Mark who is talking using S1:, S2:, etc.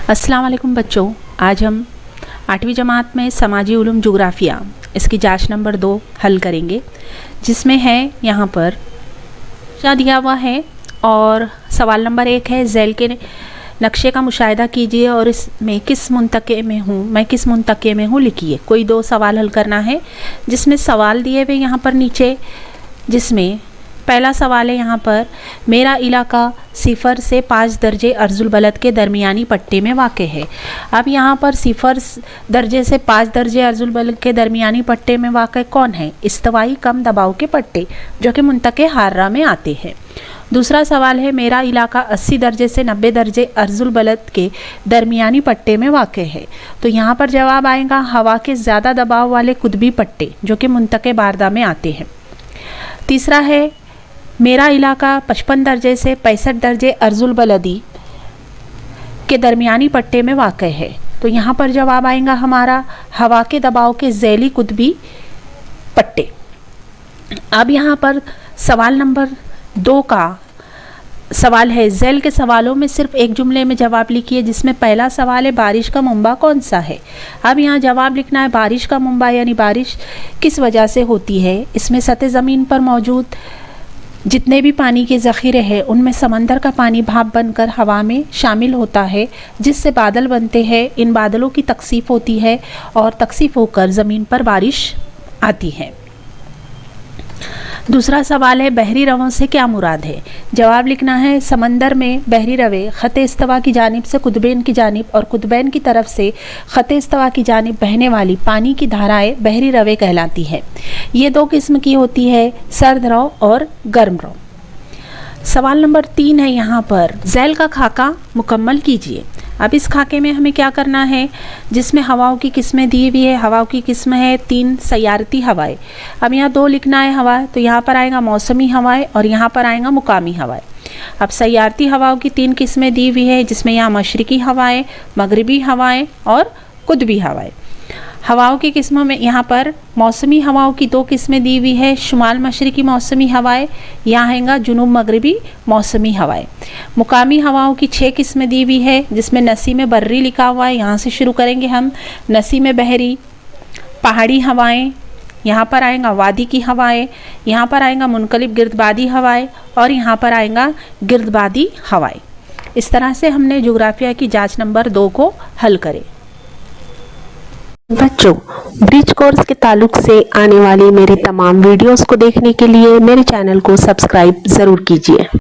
S1: अस्सलाम वालेकुम बच्चों, आज हम 8वीं जमात में समाजी उलूम जोग्राफिया इसकी जांच नंबर 2 हल करेंगे, जिसमें है यहाँ पर क्या दिया हुआ है। और सवाल नंबर 1 है, झैल के नक्शे का मुशाहिदा कीजिए और इसमें किस मुंतके में हूँ, मैं किस मुंतके में हूँ लिखिए। कोई 2 सवाल हल करना है, जिसमें सवाल दिए हुए यहाँ पर नीचे, जिसमें पहला सवाल है यहाँ पर, मेरा इलाका 0 से 5 दर्जे अर्जुल बलद के दरमियानी पट्टे में वाक़ है। अब यहाँ पर 0 दर्जे से 5 दर्जे अर्जुल बलद के दरमियानी पट्टे में वाक़ कौन है? इस्तवाई कम दबाव के पट्टे, जो कि मुंतके हार्रा में आते हैं। दूसरा सवाल है, मेरा इलाका 80 दर्जे से 90 दर्जे अर्जुल बलद के दरमियानी पट्टे में वाक़ है। तो यहाँ पर जवाब आएगा हवा के ज़्यादा दबाव वाले कुतबी पट्टे, जो कि मुंतके बारदा में आते हैं। तीसरा है, मेरा इलाका 55 दर्जे से 65 दर्जे अर्जुल बलदी के दरमियानी पट्टे में वाक़ है। तो यहाँ पर जवाब आएगा हमारा हवा के दबाव के ज़ैली कुतबी पट्टे। अब यहाँ पर सवाल नंबर 2 का सवाल है, झैल के सवालों में सिर्फ एक जुमले में जवाब लिखिए, जिसमें पहला सवाल है, बारिश का मुंबा कौन सा है। अब यहाँ जवाब लिखना है, बारिश का मुंबा यानी बारिश किस वजह से होती है। इसमें सतह ज़मीन पर मौजूद जितने भी पानी के ज़ख़ीरे हैं, उनमें समंदर का पानी भाप बनकर हवा में शामिल होता है, जिससे बादल बनते हैं। इन बादलों की तकसीफ़ होती है और तकसीफ़ होकर ज़मीन पर बारिश आती है। दूसरा सवाल है, बहरी रवों से क्या मुराद है। जवाब लिखना है, समंदर में बहरी रवे ख़त इस्तवा की जानिब से कुतबैन की जानिब और कुतबैन की तरफ से ख़त इस्तवा की जानिब बहने वाली पानी की धाराएं बहरी रवे कहलाती है। ये 2 किस्म की होती है, सर्द रव और गर्म रव। सवाल नंबर 3 है यहाँ पर, झैल का खाका मुकम्मल कीजिए। अब इस खाके में हमें क्या करना है, जिसमें हवाओं की किस्में दी हुई है। हवाओं की किस्म है 3 सयारती हवाएं। अब यहाँ 2 लिखना है हवा, तो यहाँ पर आएगा मौसमी हवाएं और यहाँ पर आएगा मुकामी हवाएं। अब सयारती हवाओं की 3 किस्में दी हुई है, जिसमें यहाँ मशरिकी हवाएं, मगरिबी हवाएं और कुतबी हवाएं। हवाओं की किस्मों में यहाँ पर मौसमी हवाओं की 2 किस्में दी हुई है, शुमाल मशरिकी मौसमी हवाएं, यहाँ आएगा जुनूब मगरिबी मौसमी हवाएं। मुकामी हवाओं की 6 किस्में दी हुई है, जिसमें नसीम बर्री लिखा हुआ है, यहाँ से शुरू करेंगे हम। नसीम बहरी, पहाड़ी हवाएं, यहाँ पर आएगा वादी की हवाएं, यहाँ पर आएगा मुनकलिब गिरदबादी हवाएं और यहाँ पर आएगा गिरदबादी हवाएं। इस तरह से हमने जोग्राफिया की जाँच नंबर 2 को हल करे।
S2: बच्चों, ब्रिज कोर्स के ताल्लुक से आने वाली मेरी तमाम वीडियोस को देखने के लिए मेरे चैनल को सब्सक्राइब ज़रूर कीजिए।